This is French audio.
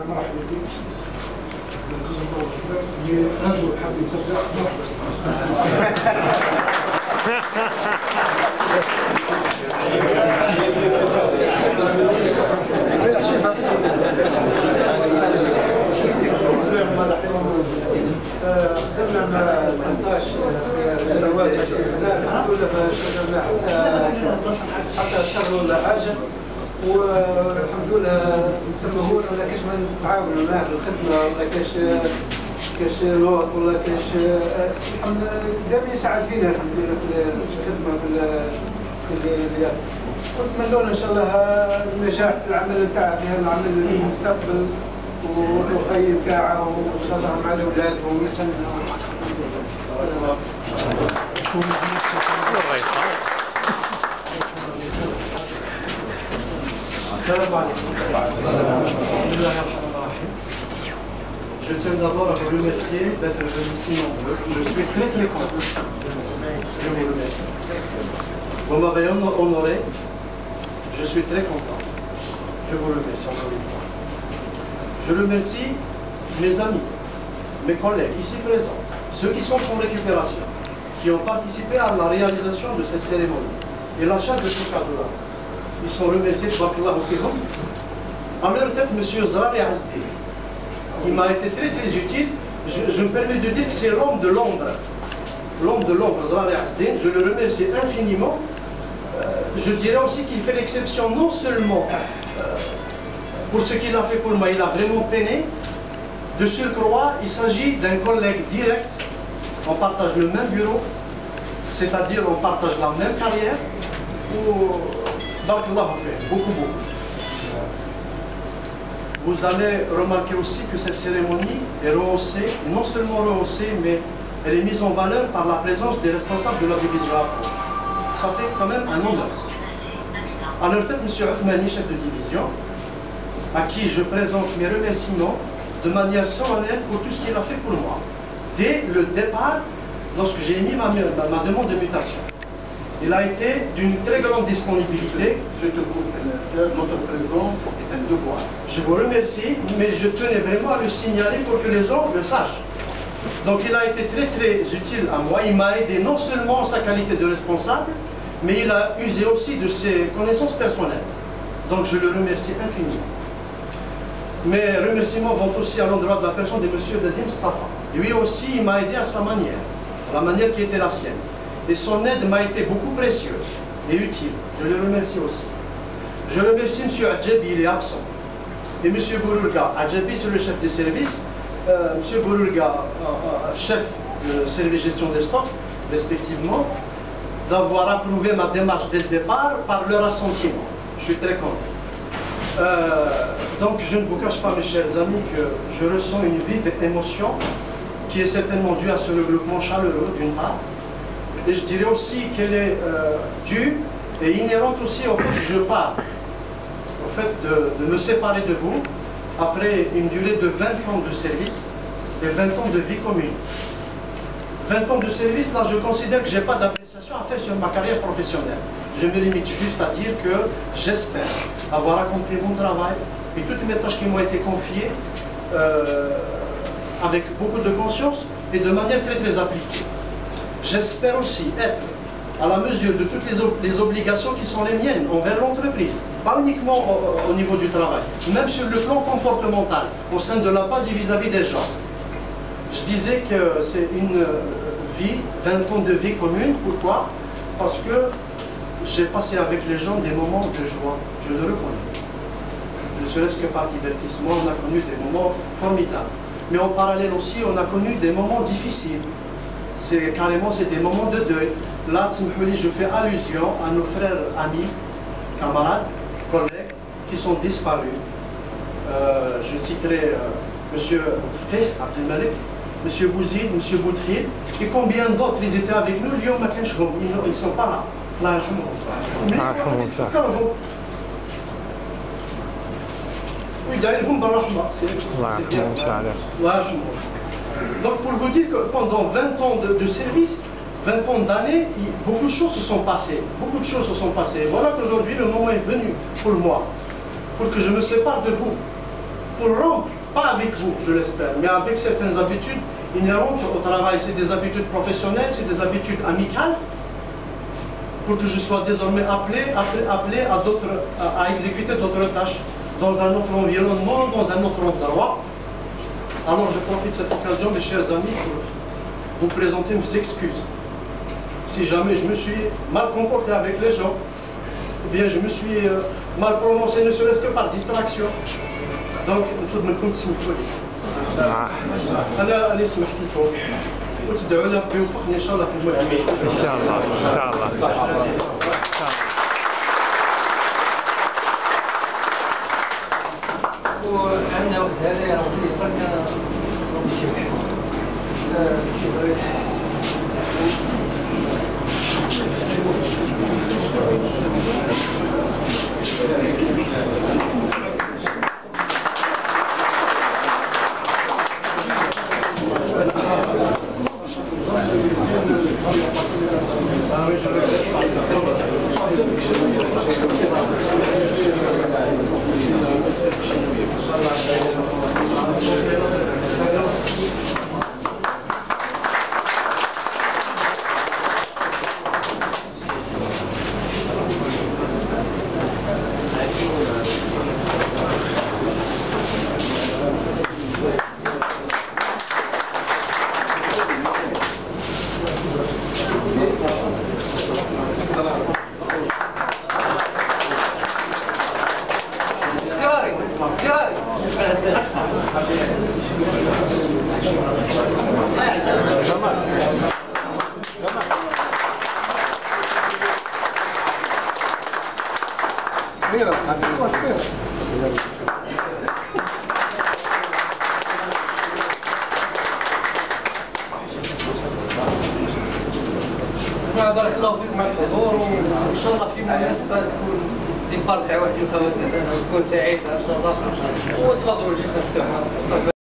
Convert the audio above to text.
مرحبا بك. رجل حبيب ترجع قبل ما 18 سنوات الحمد لله شغلنا حتى شهر ولا حاجه، والحمد لله نسموه ولا كاش ما نتعاونوا معاه في الخدمه ولا كاش لوط ولا كاش الحمد لله دائما يساعد فينا الحمد لله في الخدمه في الرياض. ونتمنى ان شاء الله النجاح في العمل نتاعها في هذا العمل المستقبل والرقي نتاعها وان شاء الله مع الاولاد ونتمنى. السلام عليكم. بسم الله الرحمن الرحيم. Je tiens d'abord à vous remercier d'être venu si nombreux. Je suis très content. Je vous remercie. Vous m'avez honoré. Je suis très content. Je vous remercie encore une fois. Je remercie mes amis, mes collègues ici présents, ceux qui sont en récupération, qui ont participé à la réalisation de cette cérémonie et l'achat de ce cadeau-là. Ils sont remerciés de Barakallahu Fihum. À leur tête, M. Zrari Azdi, il m'a été très utile. Je me permets de dire que c'est l'homme de l'ombre. L'homme de l'ombre, Zrari Azdi, je le remercie infiniment. Je dirais aussi qu'il fait l'exception non seulement pour ce qu'il a fait pour moi, il a vraiment peiné. De surcroît, il s'agit d'un collègue direct. On partage le même bureau, c'est-à-dire on partage la même carrière. Barakallahu Fih, beaucoup. Vous allez remarquer aussi que cette cérémonie est rehaussée, non seulement rehaussée, mais elle est mise en valeur par la présence des responsables de la division APRO. Ça fait quand même un honneur. À leur tête, M. Othmani, chef de division, à qui je présente mes remerciements de manière solennelle pour tout ce qu'il a fait pour moi. Dès le départ, lorsque j'ai émis ma demande de mutation, il a été d'une très grande disponibilité. Je te coupe, notre présence est un devoir. Je vous remercie, mais je tenais vraiment à le signaler pour que les gens le sachent. Donc il a été très utile à moi. Il m'a aidé non seulement en sa qualité de responsable, mais il a usé aussi de ses connaissances personnelles. Donc je le remercie infiniment. Mes remerciements vont aussi à l'endroit de la personne de M. Dadim Stafa. Lui aussi, il m'a aidé à sa manière, la manière qui était la sienne. Et son aide m'a été beaucoup précieuse et utile. Je le remercie aussi. Je remercie M. Adjabi, il est absent. Et M. Bourourga. Adjabi, c'est le chef des services. M. Bourourga, chef de service gestion des stocks, respectivement, d'avoir approuvé ma démarche dès le départ par leur assentiment. Je suis très content. Donc je ne vous cache pas, mes chers amis, que je ressens une vive émotion qui est certainement due à ce regroupement chaleureux d'une part. Et je dirais aussi qu'elle est due et inhérente aussi au fait que je pars, au fait de me séparer de vous après une durée de 20 ans de service et 20 ans de vie commune. 20 ans de service, là je considère que je n'ai pas d'appréciation à faire sur ma carrière professionnelle. Je me limite juste à dire que j'espère avoir accompli mon travail et toutes mes tâches qui m'ont été confiées avec beaucoup de conscience et de manière très appliquée. J'espère aussi être à la mesure de toutes les obligations qui sont les miennes envers l'entreprise, pas uniquement au niveau du travail, même sur le plan comportemental, au sein de la base et vis-à-vis des gens. Je disais que c'est une vie, 20 ans de vie commune. Pourquoi? Parce que j'ai passé avec les gens des moments de joie, je le reconnais. Ne serait-ce que par divertissement, on a connu des moments formidables. Mais en parallèle aussi, on a connu des moments difficiles. C'est carrément des moments de deuil. Là, je fais allusion à nos frères, amis, camarades, collègues qui sont disparus. Je citerai M. Fteh Abdelmalek, M. Bouzid, M. Boutkhil, et combien d'autres ils étaient avec nous. Ils ne sont pas là. Allah yarhamhum. Donc pour vous dire que pendant 20 ans de service, 20 ans d'années, beaucoup de choses se sont passées. Beaucoup de choses se sont passées. Voilà qu'aujourd'hui le moment est venu pour moi, pour que je me sépare de vous, pour rompre, pas avec vous, je l'espère, mais avec certaines habitudes inhérentes au travail. C'est des habitudes professionnelles, c'est des habitudes amicales, pour que je sois désormais appelé à exécuter d'autres tâches dans un autre environnement, dans un autre endroit. Alors je profite de cette occasion, mes chers amis, pour vous présenter mes excuses. Si jamais je me suis mal comporté avec les gens, ou bien je me suis mal prononcé, ne serait-ce que par distraction. Donc, المفروض منكم تسمحوا لي. أنا سمحت لكم وتدعوا لي ربي يوفقني إن شاء الله في المهم. إن شاء الله إن شاء الله. وعندنا وقت هذا قلنا بارك الله فيكم على الحضور، وان شاء الله في مناسبه تكون ديبار تاع واحد الخوات تكون سعيده ان شاء الله، وتفضلوا الجلسه مفتوحه.